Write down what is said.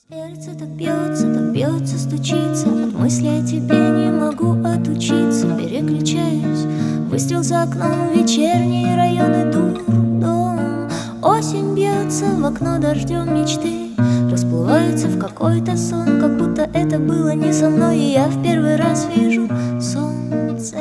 Сердце так бьется, стучится. От мысли о тебе не могу отучиться. Переключаюсь, выстрел за окном, вечерние районы, дом. Осень бьется в окно дождем, мечты расплываются в какой-то сон, как будто это было не со мной. И я в первый раз вижу солнце.